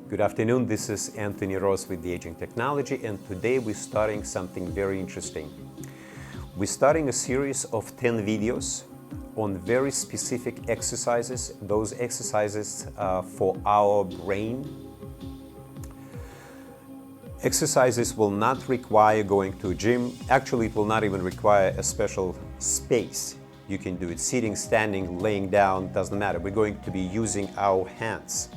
Good afternoon, this is Anthony Ross with The Aging Technology, and today we're starting something very interesting. We're starting a series of 10 videos on very specific exercises, those exercises for our brain. Exercises will not require going to a gym. Actually, it will not even require a special space. You can do it sitting, standing, laying down, doesn't matter. We're going to be using our hands.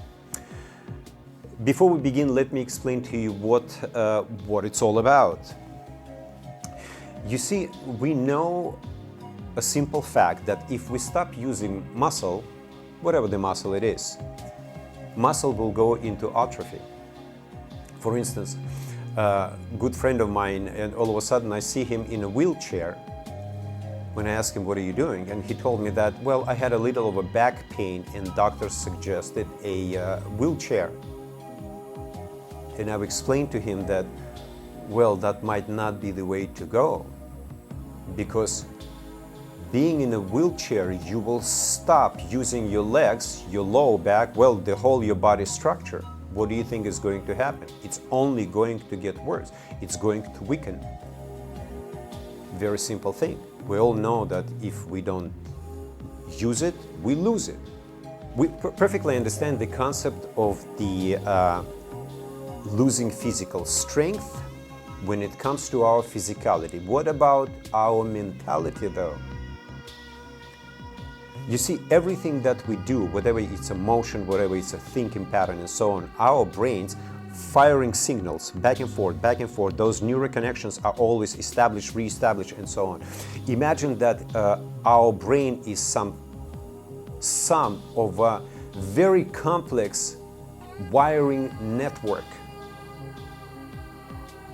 Before we begin, let me explain to you what it's all about. You see, we know a simple fact that if we stop using muscle, whatever the muscle it is, muscle will go into atrophy. For instance, a good friend of mine, and all of a sudden I see him in a wheelchair. When I asked him, what are you doing? And he told me that, well, I had a little of a back pain and doctors suggested a wheelchair. And I've explained to him that, well, that might not be the way to go, because being in a wheelchair, you will stop using your legs, your lower back, well, the whole your body structure. What do you think is going to happen? It's only going to get worse. It's going to weaken. Very simple thing. We all know that if we don't use it, we lose it. We perfectly understand the concept of the losing physical strength when it comes to our physicality. What about our mentality though? You see, everything that we do, whatever it's a motion, whatever it's a thinking pattern and so on, our brains firing signals back and forth, those neural connections are always established, re-established and so on. Imagine that our brain is some of a very complex wiring network.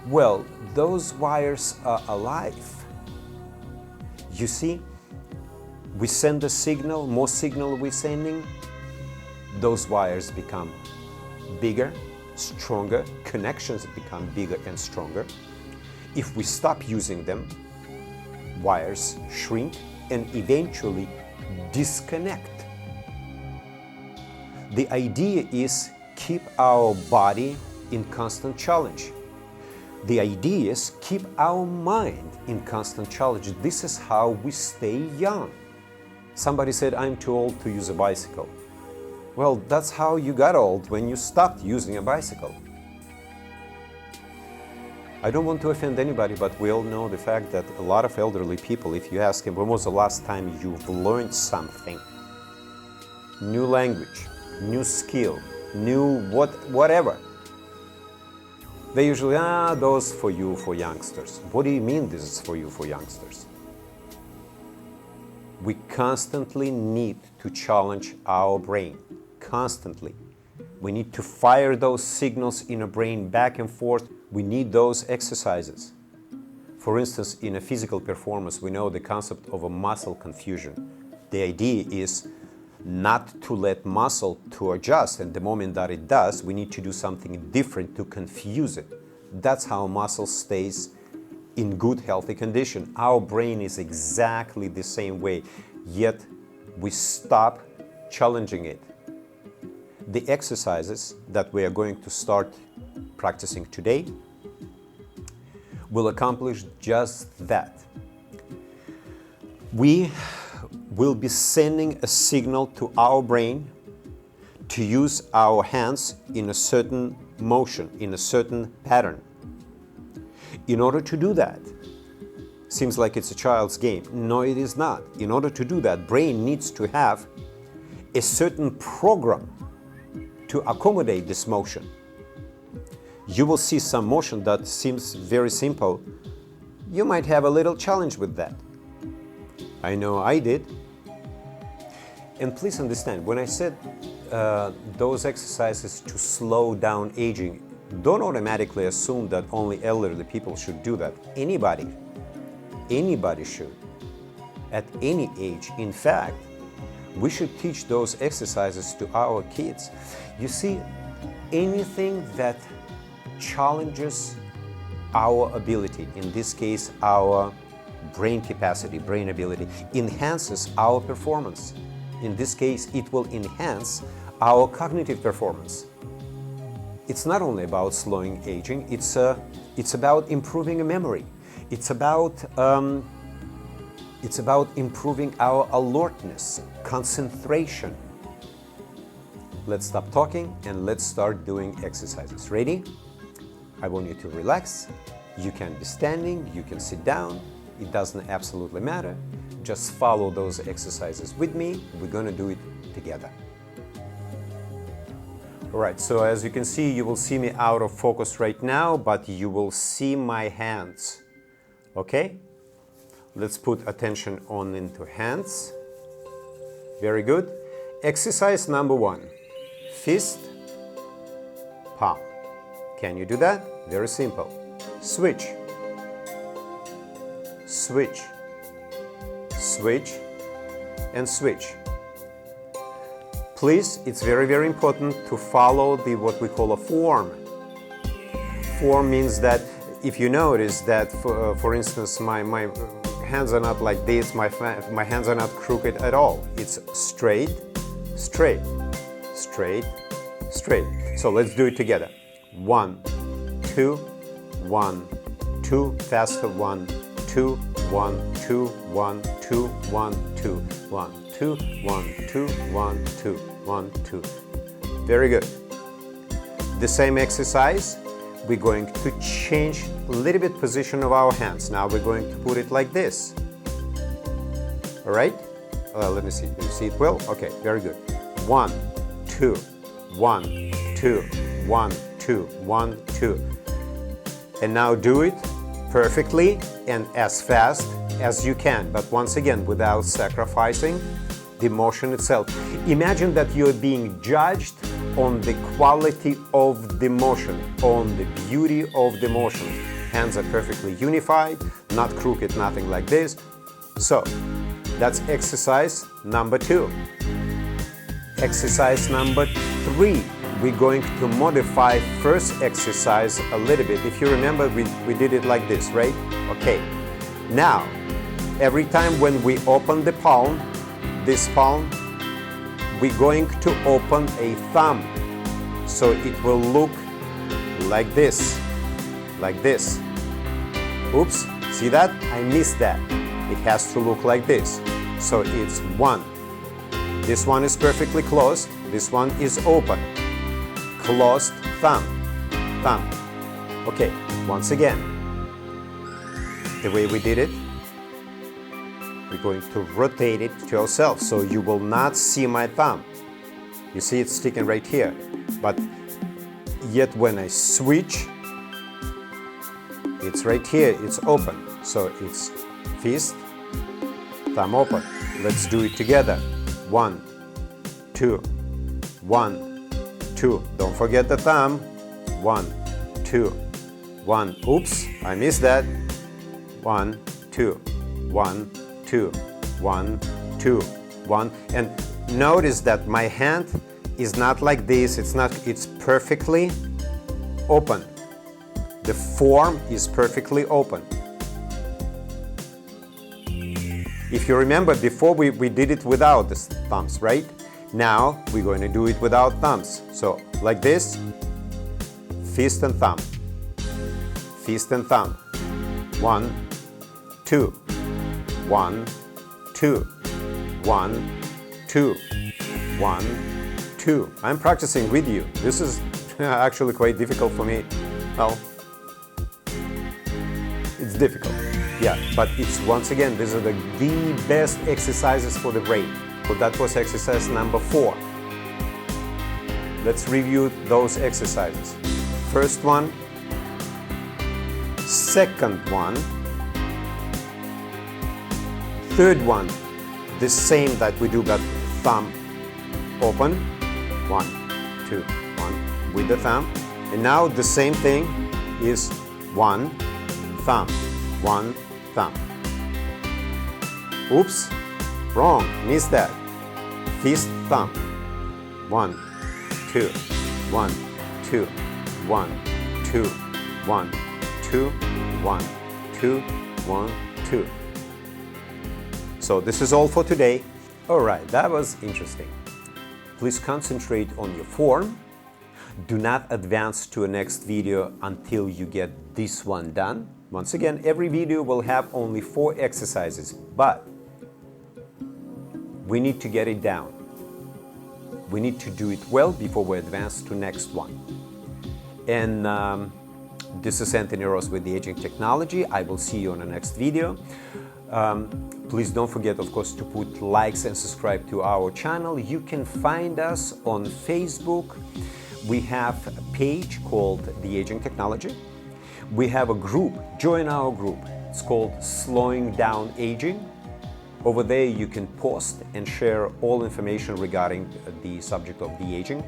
Well, those wires are alive. You see, we send a signal, more signal we're sending, those wires become bigger, stronger, connections become bigger and stronger. If we stop using them, wires shrink and eventually disconnect. The idea is keep our body in constant challenge. The idea is keep our mind in constant challenge. This is how we stay young. Somebody said, I'm too old to use a bicycle. Well, that's how you got old, when you stopped using a bicycle. I don't want to offend anybody, but we all know the fact that a lot of elderly people, if you ask them, when was the last time you've learned something? New language, new skill, new whatever. They usually, those for you, for youngsters. What do you mean this is for you, for youngsters? We constantly need to challenge our brain, constantly. We need to fire those signals in our brain back and forth. We need those exercises. For instance, in a physical performance, we know the concept of a muscle confusion. The idea is not to let muscle to adjust, and the moment that it does, we need to do something different to confuse it. That's how muscle stays in good, healthy condition. Our brain is exactly the same way, yet we stop challenging it. The exercises that we are going to start practicing today will accomplish just that. We will be sending a signal to our brain to use our hands in a certain motion, in a certain pattern. In order to do that, seems like it's a child's game. No, it is not. In order to do that, brain needs to have a certain program to accommodate this motion. You will see some motion that seems very simple. You might have a little challenge with that. I know I did. And please understand, when I said those exercises to slow down aging, don't automatically assume that only elderly people should do that. Anybody should, at any age. In fact, we should teach those exercises to our kids. You see, anything that challenges our ability, in this case, our brain capacity, brain ability, enhances our performance. In this case, it will enhance our cognitive performance. it's not only about slowing aging, it's about improving memory. It's about improving our alertness, concentration. Let's stop talking and let's start doing exercises. Ready? I want you to relax. You can be standing, you can sit down. It doesn't absolutely matter. Just follow those exercises with me. We're going to do it together. All right, so as you can see, you will see me out of focus right now, but you will see my hands. Okay? Let's put attention on into hands. Very good. Exercise number 1. Fist, palm. Can you do that? Very simple. Switch. Switch. Switch and switch. Please, it's very, very important to follow what we call a form. Form means that if you notice that, for instance, my hands are not like this, my hands are not crooked at all. It's straight, straight, straight, straight. So let's do it together. 1, 2, 1, 2, faster, 1, 2, 1, 2, 1, 2, 1, 2, 1, 2, 1, 2, 1, 2, 1, 2. Very good. The same exercise, we're going to change a little bit position of our hands. Now we're going to put it like this. All right? Let me see. Do you see it well? Okay, very good. 1, 2, 1, 2, 1, 2, 1, 2. And now do it perfectly and as fast as you can, but once again, without sacrificing the motion itself. Imagine that you're being judged on the quality of the motion, on the beauty of the motion. Hands are perfectly unified, not crooked, nothing like this. So, that's exercise number 2. Exercise number 3. We're going to modify first exercise a little bit. If you remember, we did it like this, right? Okay. Now, every time when we open the palm, this palm, we're going to open a thumb. So it will look like this, like this. Oops, see that? I missed that. It has to look like this. So it's 1. This one is perfectly closed. This one is open. Closed thumb, thumb. Okay, once again, the way we did it, we're going to rotate it to ourselves so you will not see my thumb. You see it's sticking right here, but yet when I switch, it's right here, it's open. So it's fist, thumb open. Let's do it together. 1, 2, 1, 2. Don't forget the thumb. 1, 2, 1. Oops, I missed that. 1, 2, 1, 2, 1, 2, 1. And notice that my hand is not like this. It's perfectly open. The form is perfectly open. If you remember, before we did it without the thumbs, right? Now we're going to do it without thumbs. So like this, fist and thumb, fist and thumb. 1, 2, 1, 2, 1, 2, 1, 2. I'm practicing with you. This is actually quite difficult for me. Well, it's difficult. Yeah, but it's once again, these are the best exercises for the brain. So that was exercise number 4. Let's review those exercises. First one, second one, third one, the same that we do, but thumb open. 1, 2, 1 with the thumb. And now the same thing is 1, thumb, 1, thumb. Oops, wrong, missed that. Fist, thumb. 1, 2, 1, 2, 1, 2, 1, 2, 1, 2, 1, 2. So this is all for today. All right, that was interesting. Please concentrate on your form. Do not advance to a next video until you get this one done. Once again, every video will have only 4 exercises, but we need to get it down. We need to do it well before we advance to next one. And this is Anthony Ross with the Aging Technology. I will see you on the next video. Please don't forget, of course, to put likes and subscribe to our channel. You can find us on Facebook. We have a page called The Aging Technology. We have a group. Join our group. It's called Slowing Down Aging. Over there you can post and share all information regarding the subject of de-aging.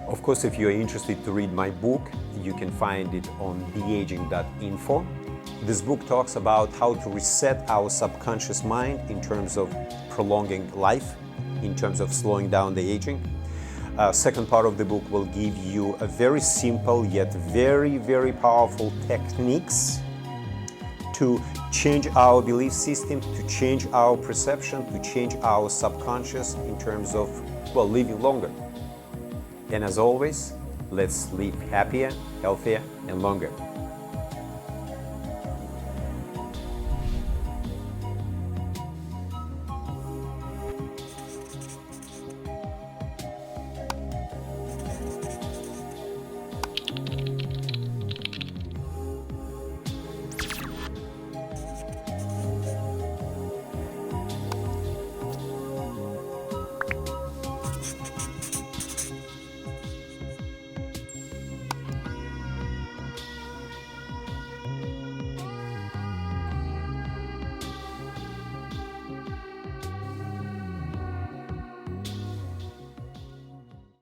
Of course, if you're interested to read my book, you can find it on theaging.info. This book talks about how to reset our subconscious mind in terms of prolonging life, in terms of slowing down the aging. Second part of the book will give you a very simple yet very, very powerful techniques to change our belief system, to change our perception, to change our subconscious in terms of, well, living longer. And as always, let's live happier, healthier, and longer.